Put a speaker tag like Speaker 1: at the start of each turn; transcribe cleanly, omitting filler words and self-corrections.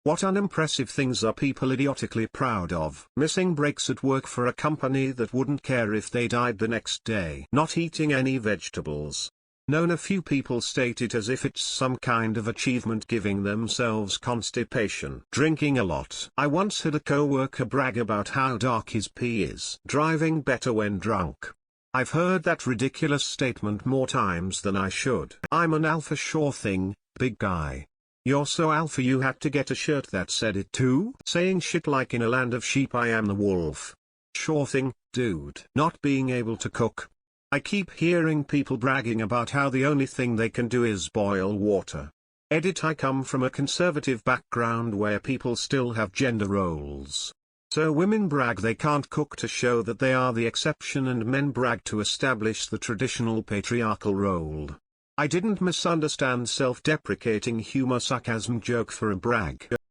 Speaker 1: What unimpressive things are people idiotically proud of? Missing breaks at work for a company that wouldn't care if they died the next day. Not eating any vegetables. Known a few people state it as if it's some kind of achievement, giving themselves constipation. Drinking a lot. I once had a coworker brag about how dark his pee is. Driving better when drunk. I've heard that ridiculous statement more times than I should. I'm an alpha, sure thing, big guy. You're so alpha you had to get a shirt that said it too? Saying shit like in a land of sheep I am the wolf. Sure thing, dude. Not being able to cook. I keep hearing people bragging about how the only thing they can do is boil water. Edit: I come from a conservative background where people still have gender roles. So women brag they can't cook to show that they are the exception, and men brag to establish the traditional patriarchal role. I didn't misunderstand self-deprecating humor, sarcasm joke for a brag.